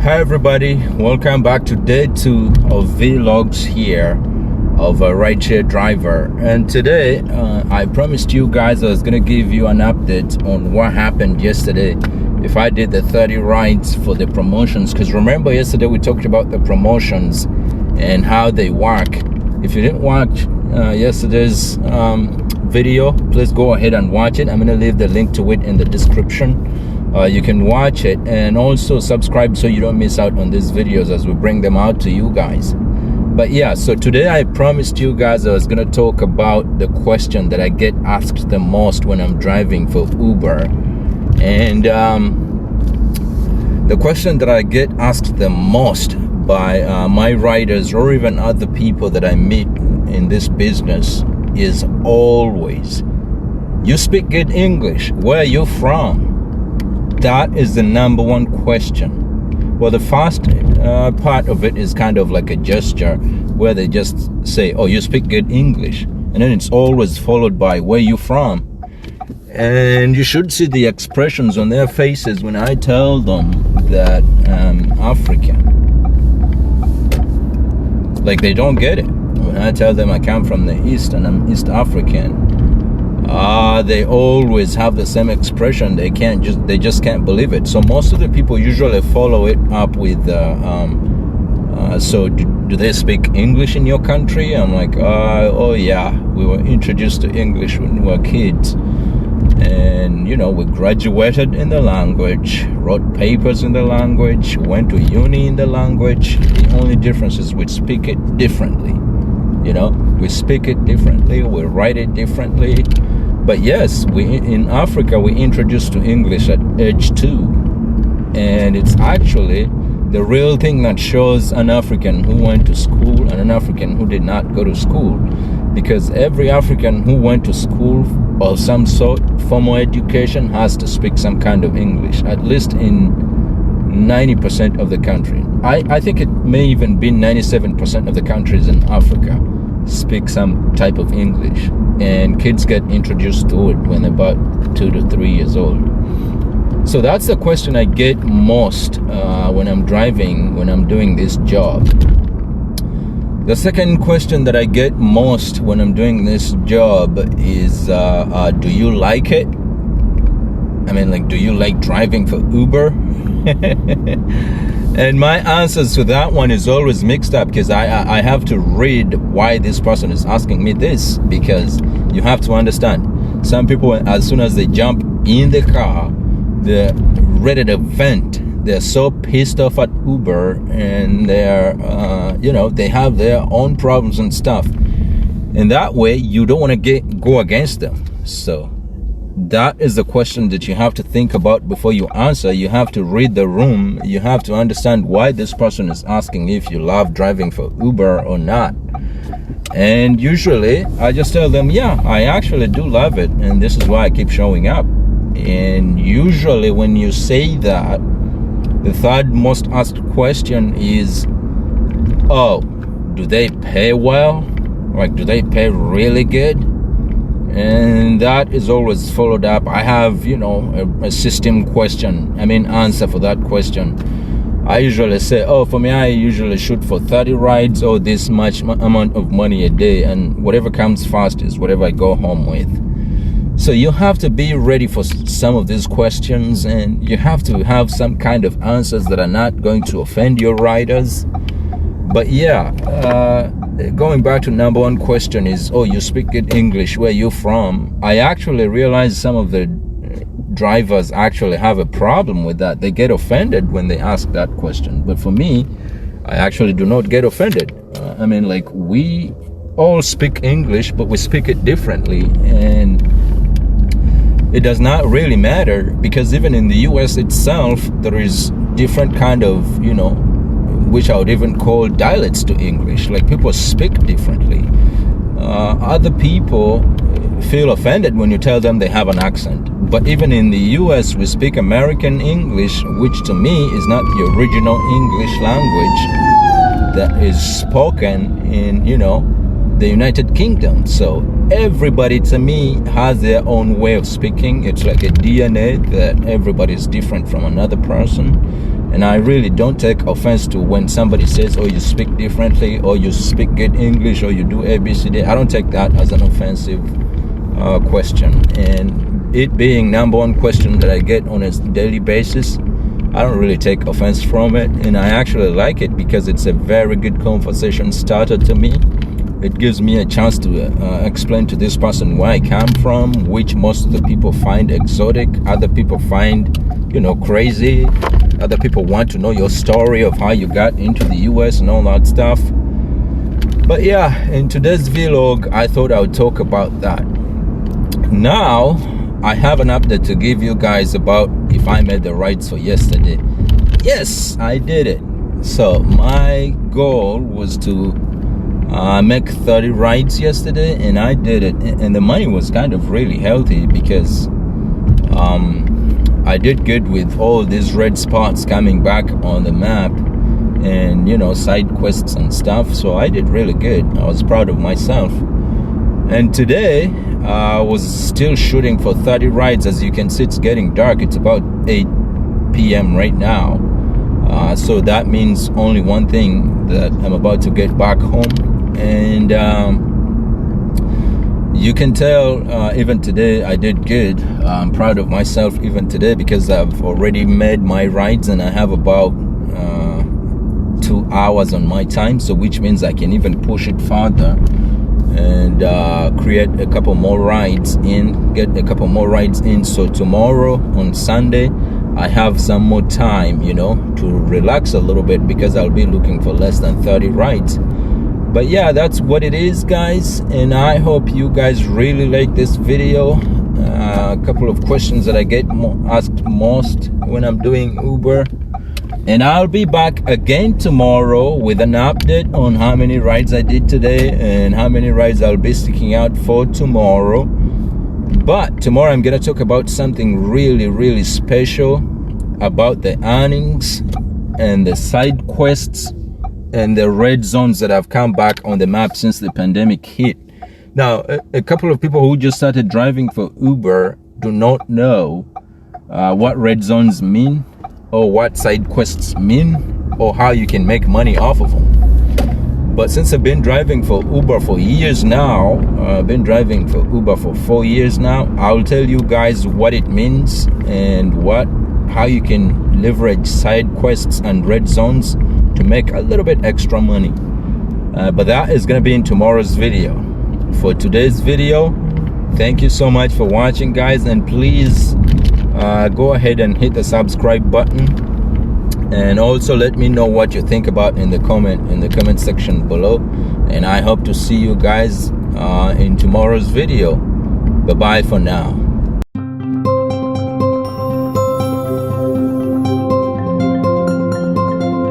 Hi everybody, welcome back to day 2 of vlogs here of a rideshare driver. And today I promised you guys I was gonna give you an update on what happened yesterday if I did the 30 rides for the promotions, because remember yesterday we talked about the promotions and how they work. If you didn't watch yesterday's video, please go ahead and watch it. I'm gonna leave the link to it in the description. You can watch it and also subscribe so you don't miss out on these videos as we bring them out to you guys. But yeah, so today I promised you guys I was gonna talk about the question that I get asked the most when I'm driving for Uber. And the question that I get asked the most by my riders or even other people that I meet in this business is always, you speak good English, where are you from? That is the number one question. Well, the first part of it is kind of like a gesture where they just say, oh, you speak good English. And then it's always followed by, where you from? And you should see the expressions on their faces when I tell them that I'm African. Like they don't get it. When I tell them I come from the East and I'm East African, they always have the same expression. They just can't believe it. So most of the people usually follow it up with so do they speak English in your country? I'm like, oh yeah, we were introduced to English when we were kids, and you know, we graduated in the language, wrote papers in the language, went to uni in the language. The only difference is we speak it differently. You know, we speak it differently, we write it differently. But yes, we in Africa we introduced to English at age 2, and it's actually the real thing that shows an African who went to school and an African who did not go to school, because every African who went to school of some sort, formal education, has to speak some kind of English, at least in 90% of the country. I think it may even be 97% of the countries in Africa speak some type of English, and kids get introduced to it when they're about 2 to 3 years old. So that's the question I get most when I'm driving, when I'm doing this job. The second question that I get most when I'm doing this job is, do you like it? I mean, like, do you like driving for Uber? And my answers to that one is always mixed up, because I have to read why this person is asking me this, because you have to understand, some people, as soon as they jump in the car, they're ready to vent. They're so pissed off at Uber, and they're you know, they have their own problems and stuff, and that way you don't want to go against them. So that is the question that you have to think about before you answer. You have to read the room. You have to understand why this person is asking if you love driving for Uber or not. And usually I just tell them, yeah, I actually do love it, and this is why I keep showing up. And usually when you say that, the third most asked question is, oh, do they pay well? Like, do they pay really good? And that is always followed up. I have, you know, a system answer for that question. I usually say, oh, for me, I usually shoot for 30 rides or this much amount of money a day, and whatever comes fast is whatever I go home with. So you have to be ready for some of these questions, and you have to have some kind of answers that are not going to offend your riders. But yeah, going back to number one question is, oh, you speak good English, where you from? I actually realize some of the drivers actually have a problem with that. They get offended when they ask that question. But for me, I actually do not get offended. I mean, like, we all speak English, but we speak it differently, and it does not really matter, because even in the US itself, there is different kind of, you know, which I would even call dialects to English. Like, people speak differently. Other people feel offended when you tell them they have an accent. But even in the US, we speak American English, which to me is not the original English language that is spoken in, you know, the United Kingdom. So everybody, to me, has their own way of speaking. It's like a DNA that everybody is different from another person. And I really don't take offense to when somebody says, oh, you speak differently, or you speak good English, or you do ABCD. I don't take that as an offensive question. And it being number one question that I get on a daily basis, I don't really take offense from it. And I actually like it because it's a very good conversation starter to me. It gives me a chance to explain to this person where I come from, which most of the people find exotic, other people find, crazy. Other people want to know your story of how you got into the US and all that stuff. But yeah, in today's vlog, I thought I would talk about that. Now, I have an update to give you guys about if I made the rides for yesterday. Yes, I did it. So my goal was to make 30 rides yesterday, and I did it. And the money was kind of really healthy because I did good with all these red spots coming back on the map and side quests and stuff. So I did really good. I was proud of myself. And today I was still shooting for 30 rides. As you can see, it's getting dark. It's about 8 p.m. right now. So that means only one thing, that I'm about to get back home. And you can tell even today I did good. I'm proud of myself even today because I've already made my rides and I have about 2 hours on my time, so which means I can even push it further and create a couple more rides in, get a couple more rides in. So tomorrow on Sunday I have some more time, to relax a little bit because I'll be looking for less than 30 rides. But yeah, that's what it is, guys, and I hope you guys really like this video. A couple of questions that I get asked most when I'm doing Uber. And I'll be back again tomorrow with an update on how many rides I did today and how many rides I'll be sticking out for tomorrow. But tomorrow I'm gonna talk about something really, really special about the earnings and the side quests and the red zones that have come back on the map since the pandemic hit. Now, a couple of people who just started driving for Uber do not know what red zones mean, or what side quests mean, or how you can make money off of them. But since I've been driving for Uber for years now, I've been driving for Uber for 4 years now, I'll tell you guys what it means and how you can leverage side quests and red zones to make a little bit extra money. But that is going to be in tomorrow's video. For today's video, thank you so much for watching, guys, and please go ahead and hit the subscribe button, and also let me know what you think about in the comment section below. And I hope to see you guys in tomorrow's video. Bye bye for now.